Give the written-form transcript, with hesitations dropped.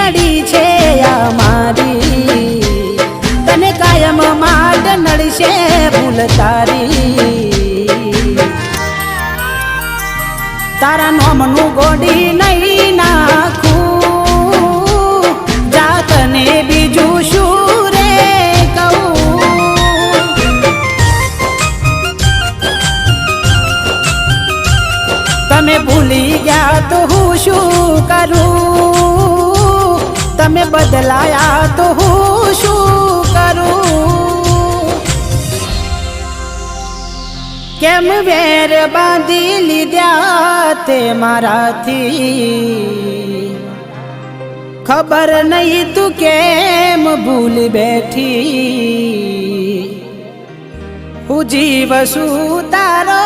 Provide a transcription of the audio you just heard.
લડી છે અમારી, તને કાયમ માટે નડશે ભૂલ તારી. તારા નોમનું ગોડી નહીં નાખું, જાતને બીજું શું રે કહું. તમે ભૂલી ગયા તો હું શું કરું, તમે બદલાયા તો હું શું કરું. કેમ વેર બાંધી લીધા તે મારાથી, ખબર નહીં તું કેમ ભૂલી બેઠી. હું જીવ છું તારો